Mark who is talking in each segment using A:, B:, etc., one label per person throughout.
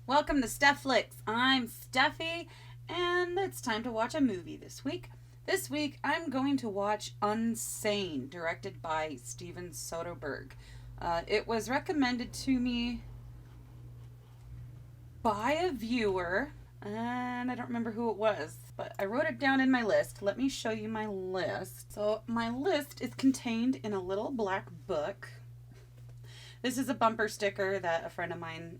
A: Welcome to Stefflix. I'm Steffi, and it's time to watch a movie this week. This week, I'm going to watch Unsane, directed by Steven Soderberg. It was recommended to me by a viewer, and I don't remember who it was, but I wrote it down in my list. Let me show you my list. So my list is contained in a little black book. This is a bumper sticker that a friend of mine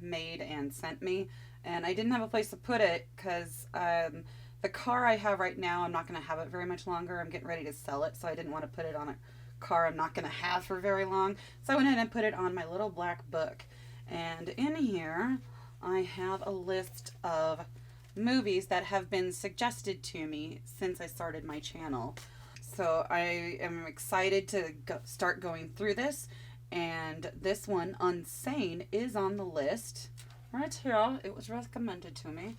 A: made and sent me, and I didn't have a place to put it because the car I have right now, I'm not going to have it very much longer. I'm getting ready to sell it, so I didn't want to put it on a car I'm not going to have for very long. So I went ahead and put it on my little black book. And in here, I have a list of movies that have been suggested to me since I started my channel. So I am excited to start going through this. And this one, Unsane, is on the list. Right here, it was recommended to me.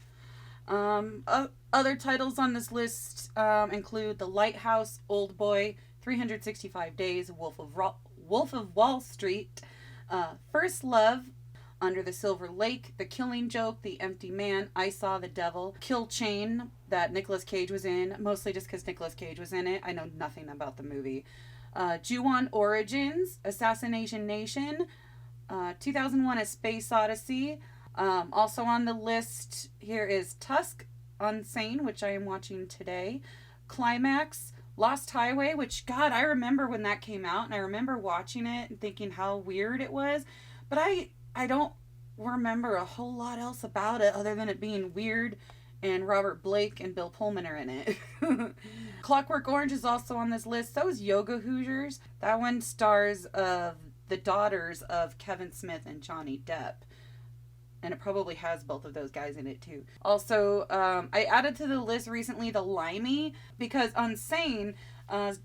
A: Other titles on this list include The Lighthouse, Old Boy, 365 Days, Wolf of Wall Street, First Love, Under the Silver Lake, The Killing Joke, The Empty Man, I Saw the Devil, Kill Chain, that Nicolas Cage was in, mostly just because Nicolas Cage was in it. I know nothing about the movie. Ju-on Origins, Assassination Nation, 2001 A Space Odyssey. Also on the list here is Tusk, Unsane, which I am watching today. Climax, Lost Highway, which, God, I remember when that came out, and I remember watching it and thinking how weird it was. But I don't remember a whole lot else about it other than it being weird, and Robert Blake and Bill Pullman are in it. Clockwork Orange is also on this list. So is Yoga Hoosiers. That one stars of the daughters of Kevin Smith and Johnny Depp. And it probably has both of those guys in it too. Also, I added to the list recently The Limey, because Unsane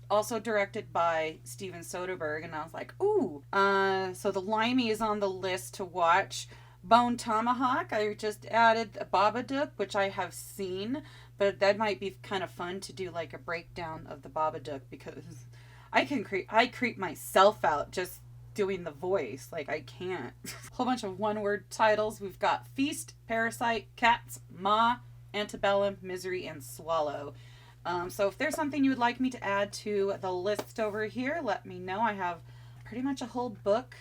A: also directed by Steven Soderberg, and I was like, ooh. So The Limey is on the list to watch. Bone Tomahawk, I just added a Babadook, which I have seen, but that might be kind of fun to do like a breakdown of the Babadook, because I creep myself out just doing the voice. Like, I can't. A whole bunch of one-word titles. We've got Feast, Parasite, Cats, Ma, Antebellum, Misery, and Swallow. So if there's something you would like me to add to the list over here, let me know. I have pretty much a whole book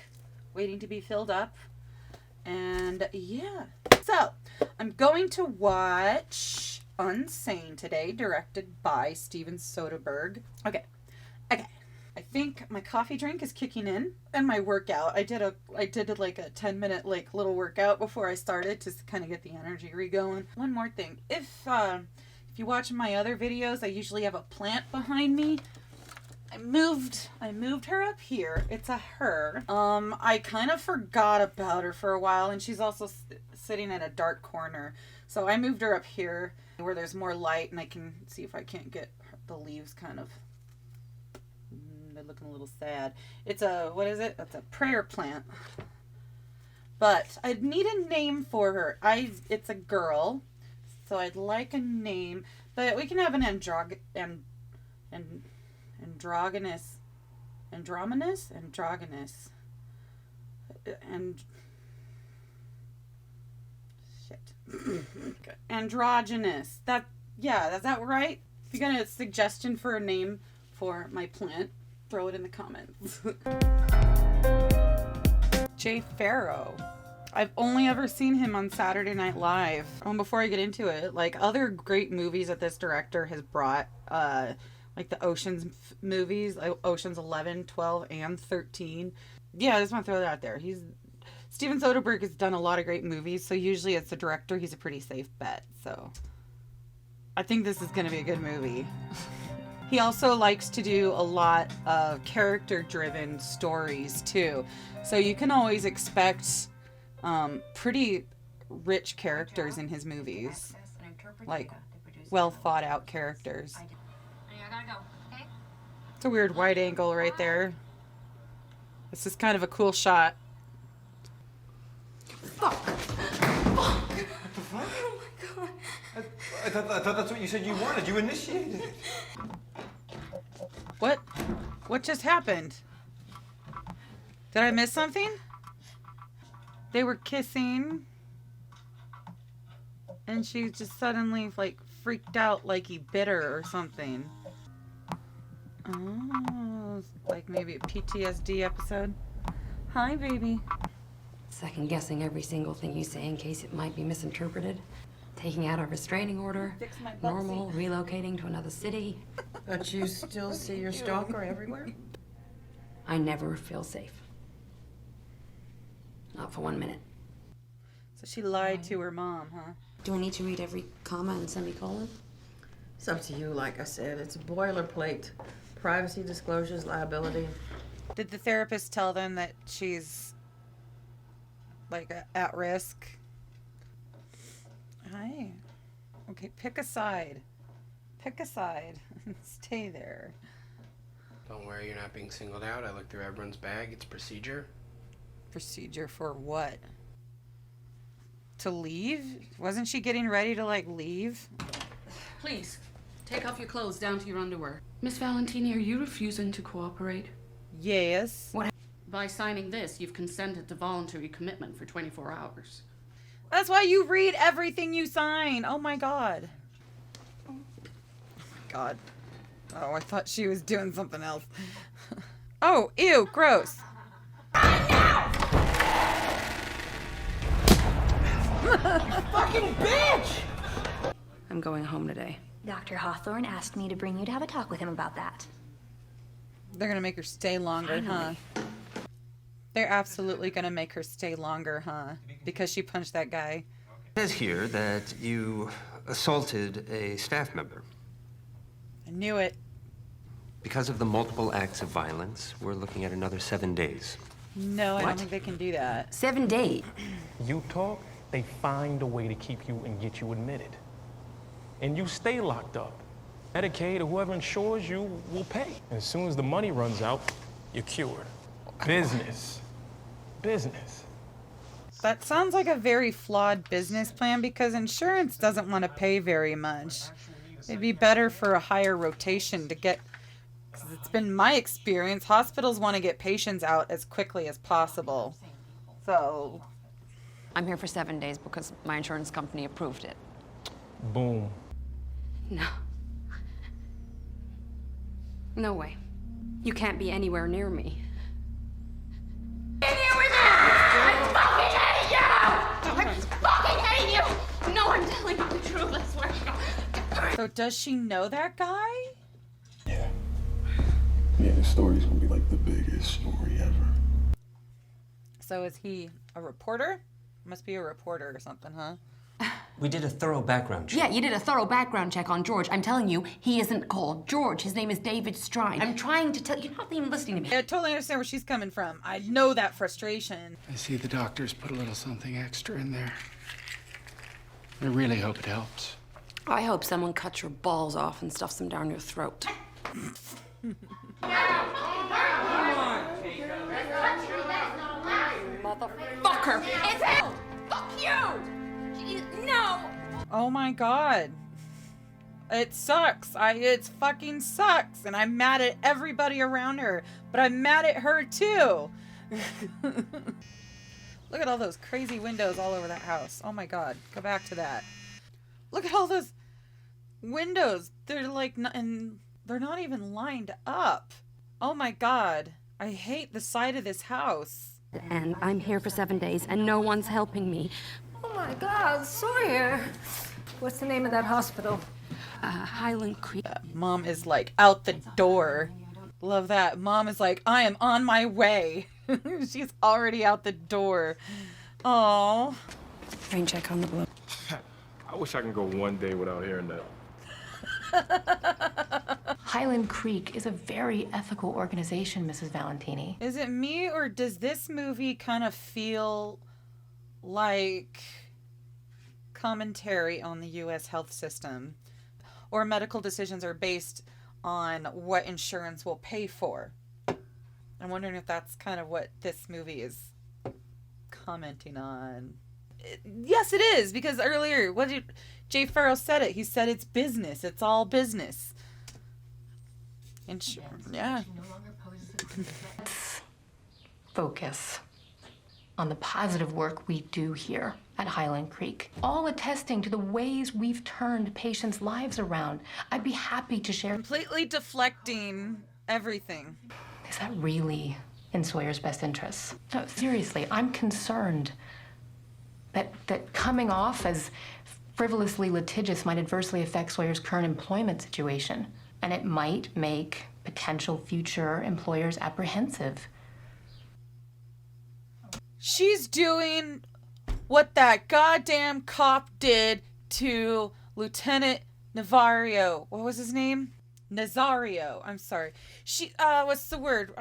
A: waiting to be filled up. And yeah, so I'm going to watch Unsane today, directed by Steven Soderberg. Okay. I think my coffee drink is kicking in, and my workout. I did like a 10-minute like little workout before I started to kind of get the energy re-going. One more thing, if you watch my other videos, I usually have a plant behind me. I moved her up here. It's a her. I kind of forgot about her for a while, and she's also sitting in a dark corner. So I moved her up here where there's more light, and I can see if I can't get the leaves kind of, they're looking a little sad. It's a, what is it? It's a prayer plant. But I need a name for her. It's a girl, so I'd like a name, but we can have an androgynous. Androgynous. Is that right? If you got a suggestion for a name for my plant, throw it in the comments. Jay Farrow. I've only ever seen him on Saturday Night Live. Before I get into it, like, other great movies that this director has brought, like the Ocean's movies, like Ocean's 11, 12, and 13. Yeah, I just want to throw that out there. Steven Soderbergh has done a lot of great movies, so usually as the director, he's a pretty safe bet. So I think this is going to be a good movie. He also likes to do a lot of character-driven stories, too. So you can always expect pretty rich characters in his movies. Like, well-thought-out characters.
B: I gotta go, okay?
A: It's a weird wide angle right there. This is kind of a cool shot. Fuck!
C: Oh my god. I thought that's what you said you wanted. You initiated it.
A: What? What just happened? Did I miss something? They were kissing. And she just suddenly, like, freaked out like he bit her or something. Oh, like maybe a PTSD episode. Hi, baby.
D: Second guessing every single thing you say in case it might be misinterpreted. Taking out a restraining order.
A: Fix my butt
D: Normal. Relocating to another city.
E: But you still see your stalker everywhere?
D: I never feel safe. Not for 1 minute.
A: So she lied to her mom, huh?
D: Do I need to read every comma and semicolon?
E: It's up to you, like I said. It's a boilerplate. Privacy, disclosures, liability.
A: Did the therapist tell them that she's, like, at risk? Hi. Okay, pick a side. Pick a side. Stay there.
F: Don't worry, you're not being singled out. I looked through everyone's bag. It's procedure.
A: Procedure for what? To leave? Wasn't she getting ready to, like, leave?
G: Please, take off your clothes down to your underwear. Miss Valentini, are you refusing to cooperate?
A: Yes.
D: What?
G: By signing this, you've consented to voluntary commitment for 24 hours.
A: That's why you read everything you sign. Oh my god. Oh my god. Oh, I thought she was doing something else. Oh, ew, gross.
E: Fucking bitch!
D: I'm going home today.
H: Dr. Hawthorne asked me to bring you to have a talk with him about that.
A: They're gonna make her stay longer, huh? They're absolutely gonna make her stay longer, huh? Because she punched that guy.
I: It says here that you assaulted a staff member.
A: I knew it.
I: Because of the multiple acts of violence, we're looking at another 7 days.
A: No, I don't think they can do that.
D: 7 days.
J: You talk, they find a way to keep you and get you admitted. And you stay locked up. Medicaid or whoever insures you will pay. And as soon as the money runs out, you're cured. Business. Business.
A: That sounds like a very flawed business plan because insurance doesn't want to pay very much. It'd be better for a higher rotation to get... Because it's been my experience, hospitals want to get patients out as quickly as possible. So...
D: I'm here for 7 days because my insurance company approved it.
J: Boom.
D: No. No way. You can't be anywhere near me.
B: In here with me! I fucking hate you! I fucking hate you! No, I'm telling you the truth, I swear to God.
A: So does she know that guy?
K: Yeah. Yeah, the story's gonna be like the biggest story ever.
A: So is he a reporter? Must be a reporter or something, huh?
I: We did a thorough background check.
D: Yeah, you did a thorough background check on George. I'm telling you, he isn't called George. His name is David Strine. I'm trying to tell you, you're not even listening to me.
A: I totally understand where she's coming from. I know that frustration.
F: I see the doctors put a little something extra in there. I really hope it helps.
D: I hope someone cuts your balls off and stuffs them down your throat. Motherfucker!
B: It's hell! Fuck you! No!
A: Oh my god. It sucks. It fucking sucks. And I'm mad at everybody around her. But I'm mad at her too. Look at all those crazy windows all over that house. Oh my god. Go back to that. Look at all those windows. They're like, and they're not even lined up. Oh my god. I hate the side of this house.
D: And I'm here for 7 days, and no one's helping me.
H: Oh my God, Sawyer. What's the name of that hospital?
D: Highland Creek.
A: Mom is like out the door. Love that. Mom is like, I am on my way. She's already out the door. Oh.
D: Rain check on the blue.
J: I wish I could go 1 day without hearing that.
L: Highland Creek is a very ethical organization, Mrs. Valentini.
A: Is it me, or does this movie kind of feel like commentary on the U.S. health system? Or medical decisions are based on what insurance will pay for? I'm wondering if that's kind of what this movie is commenting on. Yes, it is, because earlier, Jay Farrow said it. He said it's business. It's all business. Yeah.
L: Let's focus on the positive work we do here at Highland Creek, all attesting to the ways we've turned patients' lives around. I'd be happy to share.
A: Completely deflecting everything.
L: Is that really in Sawyer's best interests? No, seriously, I'm concerned that coming off as frivolously litigious might adversely affect Sawyer's current employment situation, and it might make potential future employers apprehensive.
A: She's doing what that goddamn cop did to Lieutenant Nazario. What was his name? Nazario. I'm sorry. What's the word?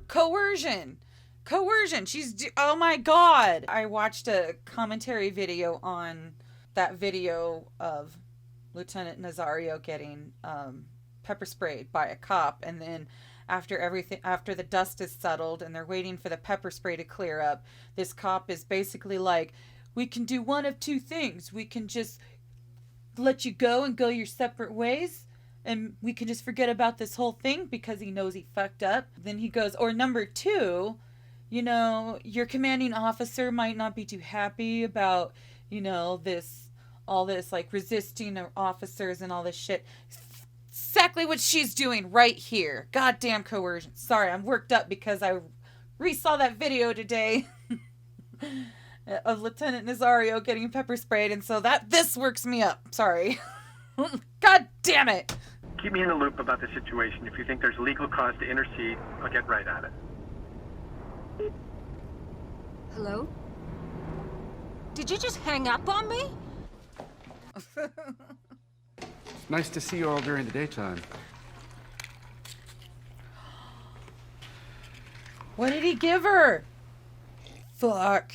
A: Coercion. Coercion. Oh my God. I watched a commentary video on that video of Lieutenant Nazario getting pepper sprayed by a cop, and then after the dust is settled and they're waiting for the pepper spray to clear up, this cop is basically like, we can do one of two things. We can just let you go and go your separate ways, and we can just forget about this whole thing, because he knows he fucked up. Then he goes, or number two, you know, your commanding officer might not be too happy about, you know, all this like resisting officers and all this shit. Exactly what she's doing right here. Goddamn coercion. Sorry, I'm worked up because I re-saw that video today of Lieutenant Nazario getting pepper sprayed, and so this works me up. Sorry. God damn it.
M: Keep me in the loop about the situation. If you think there's legal cause to intercede, I'll get right at it.
H: Hello? Did you just hang up on me?
F: Nice to see you all during the daytime.
A: What did he give her? Fuck.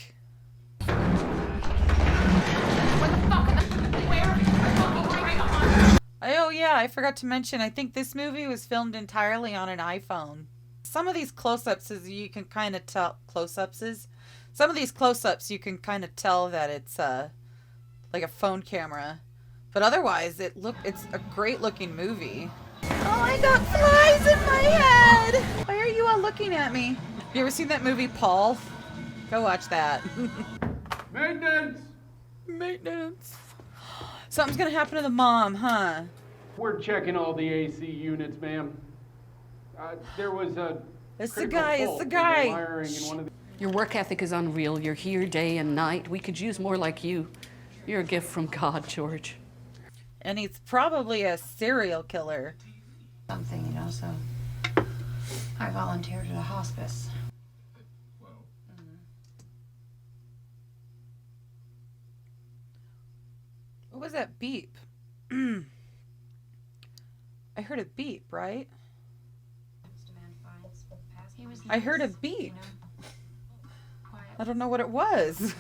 A: Oh yeah, I forgot to mention, I think this movie was filmed entirely on an iPhone. Some of these close-ups you can kind of tell some of these close-ups you can kind of tell that it's like a phone camera. But otherwise it's a great looking movie. Oh, I got flies in my head. Why are you all looking at me? You ever seen that movie Paul? Go watch that.
F: Maintenance!
A: Maintenance. Something's gonna happen to the mom, huh?
F: We're checking all the AC units, ma'am. There was a
A: It's the guy.
G: Your work ethic is unreal. You're here day and night. We could use more like you. You're a gift from God, George.
A: And he's probably a serial killer.
D: Something, you know, so I volunteered at a hospice.
A: What was that beep? I heard a beep, right? I heard a beep. I don't know what it was.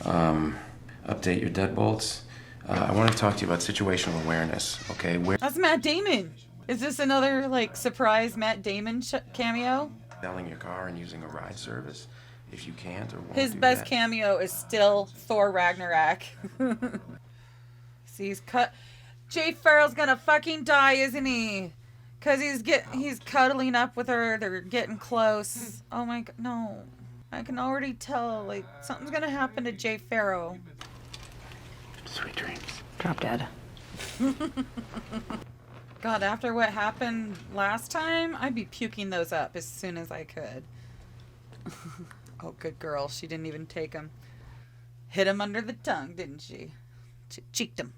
N: Update your deadbolts. I want to talk to you about situational awareness, okay?
A: That's Matt Damon. Is this another, like, surprise Matt Damon cameo?
N: Selling your car and using a ride service if you can't or won't
A: His
N: do
A: best
N: that.
A: cameo is still Thor Ragnarok. See, Jay Farrell's gonna fucking die, isn't he? Cause he's cuddling up with her. They're getting close. Oh my God, no! I can already tell. Like something's gonna happen to Jay Farrell.
N: Sweet dreams.
E: Drop dead.
A: God, after what happened last time, I'd be puking those up as soon as I could. Oh, good girl. She didn't even take him. Hit him under the tongue, didn't she? Cheeked him.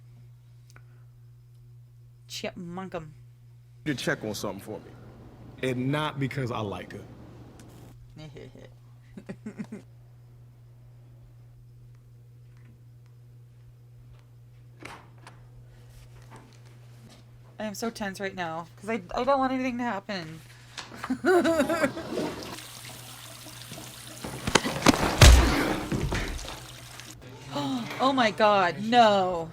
A: Chipmunk him.
O: To check on something for me. And not because I like her.
A: I am so tense right now because I don't want anything to happen. Oh my God, no.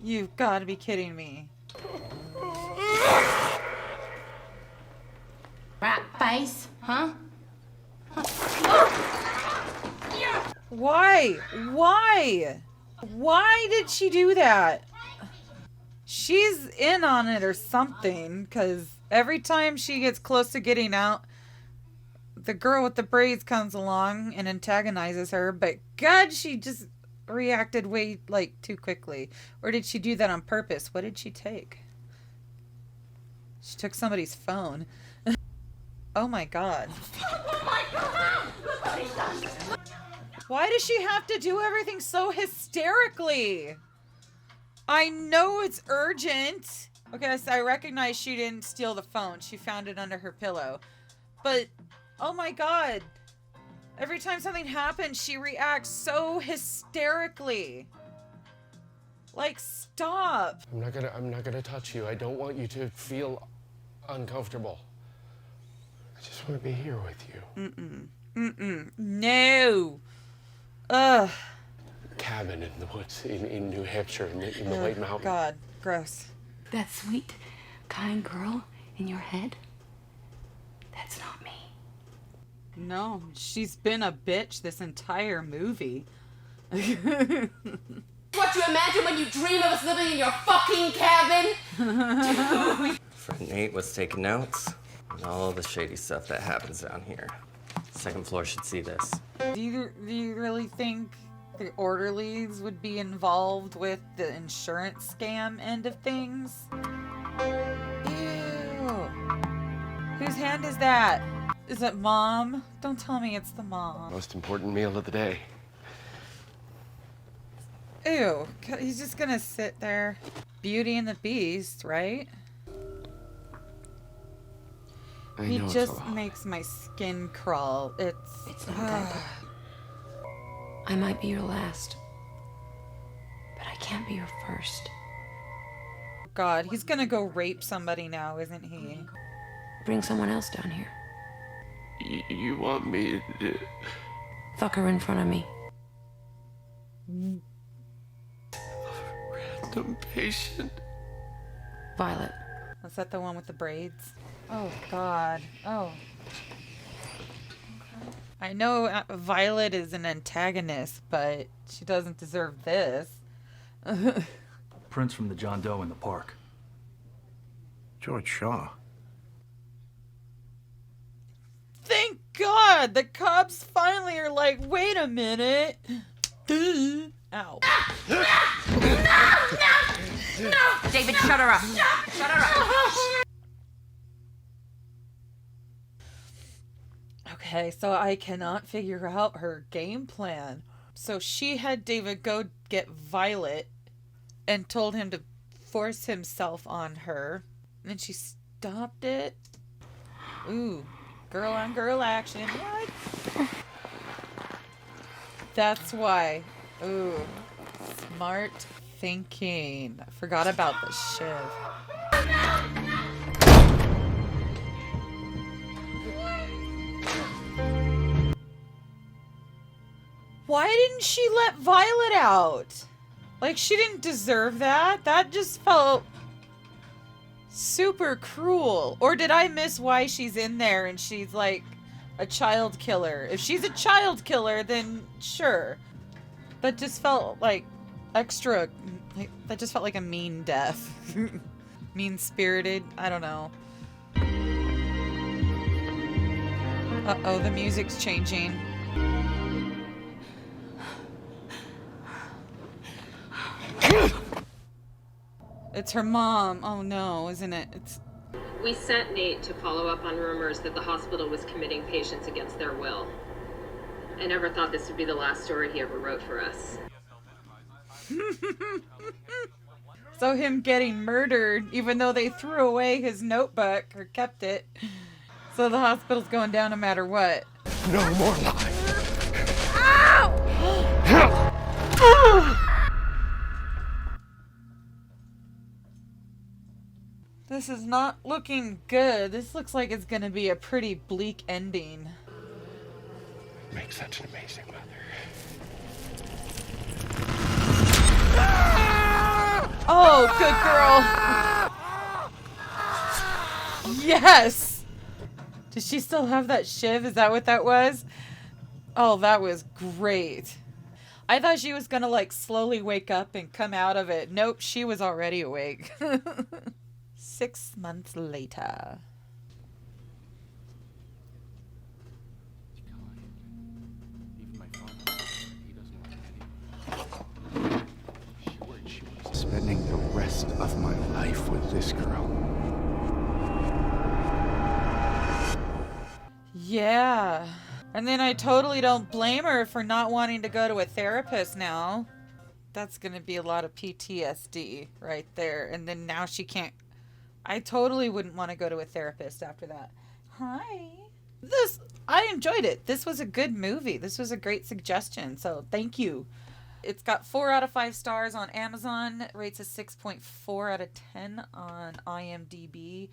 A: You've got to be kidding me.
D: Rat face, huh?
A: Why? Why? Why did she do that? She's in on it or something, because every time she gets close to getting out, the girl with the braids comes along and antagonizes her, but God, she just reacted way, like, too quickly. Or did she do that on purpose? What did she take? She took somebody's phone. Oh my God.
B: Oh my God! Look what he's done!
A: Why does she have to do everything so hysterically? I know it's urgent. Okay, so I recognize she didn't steal the phone. She found it under her pillow. But, oh my God. Every time something happens, she reacts so hysterically. Like, stop.
F: I'm not gonna touch you. I don't want you to feel uncomfortable. I just want to be here with you.
A: No. Ugh.
F: Cabin in the woods in New Hampshire in the White Mountains.
A: God, gross.
D: That sweet, kind girl in your head? That's not me.
A: No, she's been a bitch this entire movie.
B: What you imagine when you dream of us living in your fucking cabin?
P: Friend Nate was taking notes on all the shady stuff that happens down here. Second floor should see this.
A: Do you really think the orderlies would be involved with the insurance scam end of things? Ew. Whose hand is that? Is it Mom? Don't tell me it's the mom.
F: Most important meal of the day.
A: Ew. He's just gonna sit there. Beauty and the Beast, right? He just makes my skin crawl. It's
D: not that bad. I might be your last, but I can't be your first.
A: God, he's gonna go rape somebody now, isn't he?
D: Bring someone else down here.
F: You want me to...
D: Fuck her in front of me.
F: Random patient.
D: Violet.
A: Was that the one with the braids? Oh, God. Oh. I know Violet is an antagonist, but she doesn't deserve this.
Q: Prints from the John Doe in the park.
O: George Shaw.
A: Thank God! The cops finally are like, wait a minute. Ow.
B: No!
D: David, shut her up. Shut her up.
A: Okay, so I cannot figure out her game plan. So she had David go get Violet and told him to force himself on her. And then she stopped it. Ooh, girl on girl action. What? That's why. Ooh, smart thinking. I forgot about the shiv. Why didn't she let Violet out? Like, she didn't deserve that. That just felt super cruel. Or did I miss why she's in there and she's like a child killer? If she's a child killer, then sure. That just felt like extra, like, that just felt like a mean death. Mean-spirited, I don't know. Uh-oh, the music's changing. It's her mom. Oh no, isn't it?
R: We sent Nate to follow up on rumors that the hospital was committing patients against their will. I never thought this would be the last story he ever wrote for us.
A: So him getting murdered, even though they threw away his notebook or kept it. So the hospital's going down no matter what.
F: No more lies.
A: This is not looking good. This looks like it's gonna be a pretty bleak ending.
F: Make such an amazing mother.
A: Oh, good girl. Yes. Does she still have that shiv? Is that what that was? Oh, that was great. I thought she was gonna like slowly wake up and come out of it. Nope, she was already awake. 6 months later. Yeah. And then I totally don't blame her for not wanting to go to a therapist now. That's going to be a lot of PTSD right there. And then now she can't. I totally wouldn't want to go to a therapist after that. Hi. I enjoyed it. This was a good movie. This was a great suggestion. So thank you. It's got 4 out of 5 stars on Amazon. It rates a 6.4 out of 10 on IMDb.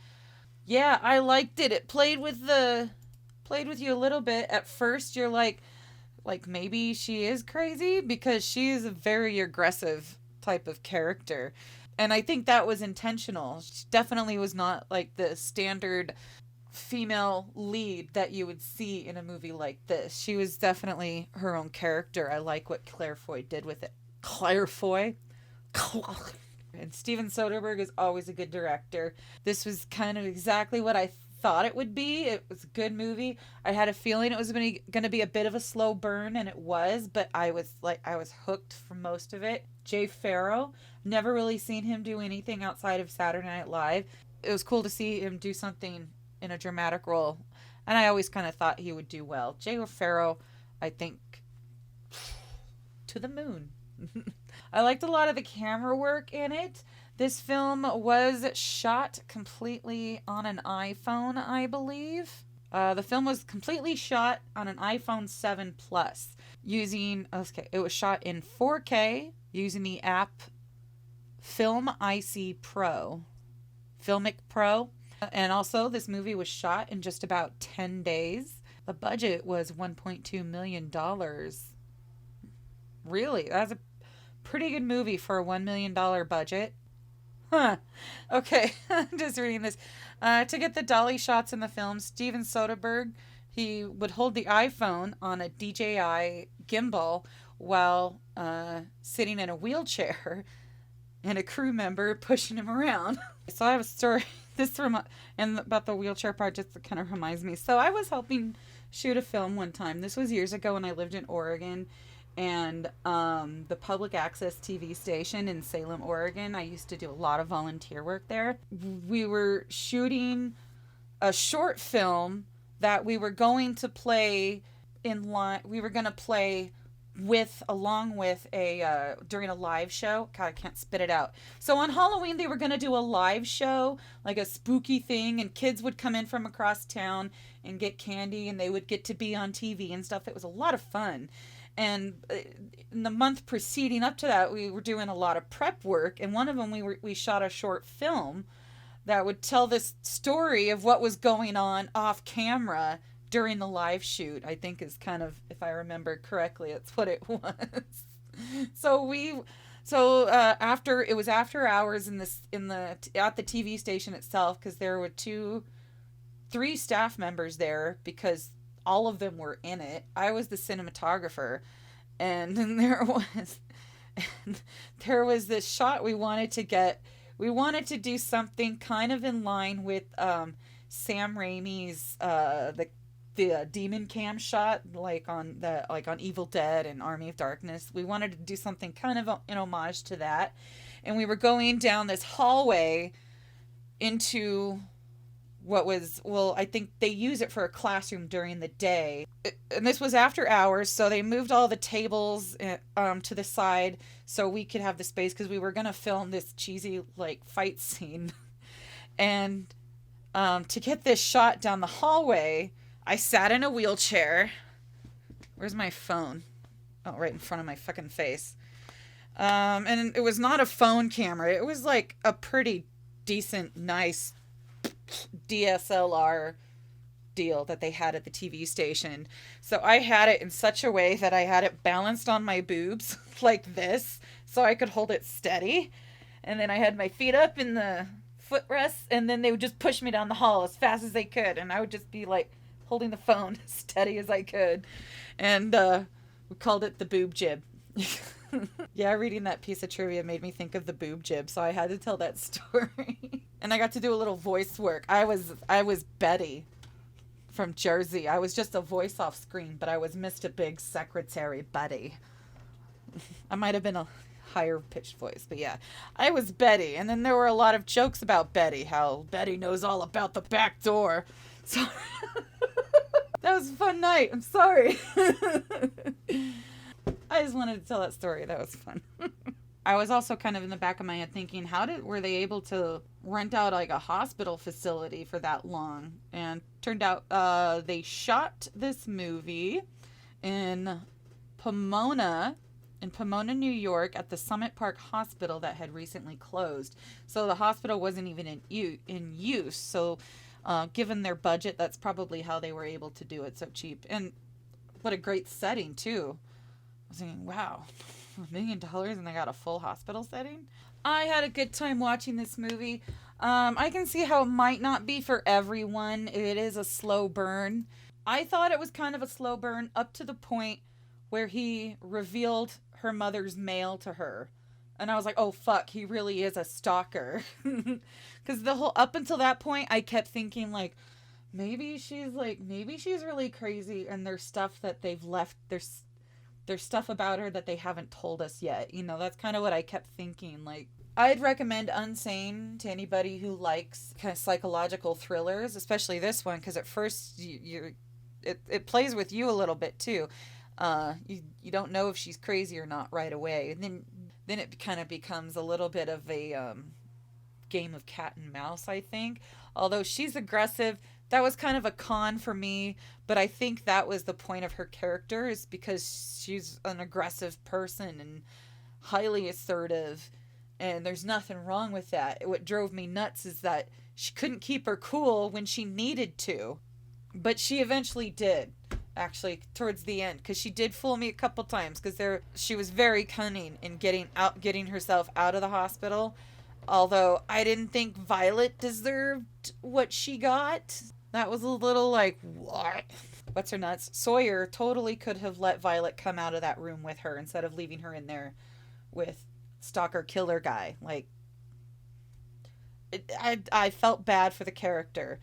A: Yeah, I liked it. It played with you a little bit. At first, you're like maybe she is crazy, because she is a very aggressive type of character. And I think that was intentional. She definitely was not like the standard female lead that you would see in a movie like this. She was definitely her own character. I like what Claire Foy did with it. Claire Foy? And Steven Soderberg is always a good director. This was kind of exactly what I thought it would be. It was a good movie. I had a feeling it was going to be a bit of a slow burn, and it was, but I was hooked for most of it. Jay Farrow, never really seen him do anything outside of Saturday Night Live. It was cool to see him do something in a dramatic role, and I always kind of thought he would do well. Jay Farrow, I think, to the moon. I liked a lot of the camera work in it. This film was shot completely on an iPhone, I believe. The film was completely shot on an iPhone 7 Plus it was shot in 4K using the app Filmic Pro. And also, this movie was shot in just about 10 days. The budget was $1.2 million. Really? That's a pretty good movie for a $1 million budget. Huh. Okay, I'm just reading this. To get the dolly shots in the film, Steven Soderberg, he would hold the iPhone on a DJI gimbal while sitting in a wheelchair, and a crew member pushing him around. So I have a story and about the wheelchair part, just kind of reminds me. So I was helping shoot a film one time. This was years ago when I lived in Oregon, and the public access TV station in Salem, Oregon. I used to do a lot of volunteer work there. We were shooting a short film that we were going to play along with during a live show. God, I can't spit it out. So on Halloween, they were going to do a live show, like a spooky thing, and kids would come in from across town and get candy, and they would get to be on TV and stuff. It was a lot of fun. And in the month preceding up to that, we were doing a lot of prep work, and one of them we shot a short film that would tell this story of what was going on off camera during the live shoot. I think is kind of, if I remember correctly, that's what it was. After hours at the TV station itself, because there were 3 staff members there, because all of them were in it. I was the cinematographer, and then there was this shot we wanted to get. We wanted to do something kind of in line with Sam Raimi's the demon cam shot, like on Evil Dead and Army of Darkness. We wanted to do something kind of in homage to that, and we were going down this hallway into I think they use it for a classroom during the day. And this was after hours, so they moved all the tables to the side so we could have the space, because we were going to film this cheesy fight scene. And to get this shot down the hallway, I sat in a wheelchair. Where's my phone? Oh, right in front of my fucking face. And it was not a phone camera. It was like a pretty decent, nice DSLR deal that they had at the TV station. So I had it in such a way that I had it balanced on my boobs like this, so I could hold it steady. And then I had my feet up in the footrests, and then they would just push me down the hall as fast as they could, and I would just be holding the phone as steady as I could. And we called it the boob jib. Yeah, reading that piece of trivia made me think of the boob jib, so I had to tell that story. And I got to do a little voice work. I was Betty from Jersey. I was just a voice off screen, but I was Mr. Big Secretary Betty. I might have been a higher pitched voice, but yeah, I was Betty. And then there were a lot of jokes about Betty, how Betty knows all about the back door. So That was a fun night. I'm sorry. I just wanted to tell that story. That was fun. I was also kind of in the back of my head thinking, were they able to rent out like a hospital facility for that long? And turned out they shot this movie in Pomona, New York, at the Summit Park Hospital that had recently closed. So the hospital wasn't even in use. So given their budget, that's probably how they were able to do it so cheap. And what a great setting too. I was thinking, wow, $1 million and they got a full hospital setting? I had a good time watching this movie. I can see how it might not be for everyone. It is a slow burn. I thought it was kind of a slow burn up to the point where he revealed her mother's mail to her. And I was like, oh fuck, he really is a stalker. Because up until that point, I kept thinking like, maybe she's really crazy and there's stuff that they've left, there's stuff about her that they haven't told us yet. You know, that's kind of what I kept thinking. Like, I'd recommend Unsane to anybody who likes kind of psychological thrillers, especially this one, because at first it plays with you a little bit too. You don't know if she's crazy or not right away, and then it kind of becomes a little bit of a game of cat and mouse, I think. Although she's aggressive, that was kind of a con for me, but I think that was the point of her character, is because she's an aggressive person and highly assertive, and there's nothing wrong with that. What drove me nuts is that she couldn't keep her cool when she needed to, but she eventually did, actually, towards the end, because she did fool me a couple times, because she was very cunning in getting herself out of the hospital. Although I didn't think Violet deserved what she got. That was a little like, what? What's her nuts? Sawyer totally could have let Violet come out of that room with her instead of leaving her in there with stalker killer guy. Like, I felt bad for the character.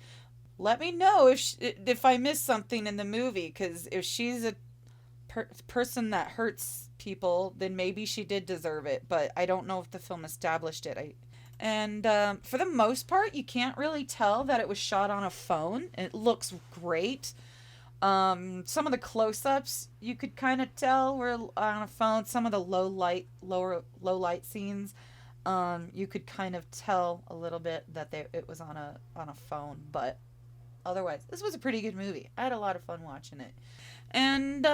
A: Let me know if I missed something in the movie, because if she's a person that hurts people, then maybe she did deserve it, but I don't know if the film established it. And for the most part, you can't really tell that it was shot on a phone. It looks great. Some of the close-ups you could kind of tell were on a phone. Some of the low light scenes, you could kind of tell a little bit that it was on a phone. But otherwise, this was a pretty good movie. I had a lot of fun watching it. And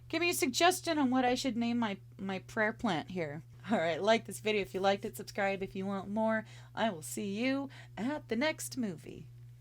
A: give me a suggestion on what I should name my prayer plant here. Alright, like this video if you liked it, subscribe if you want more. I will see you at the next movie.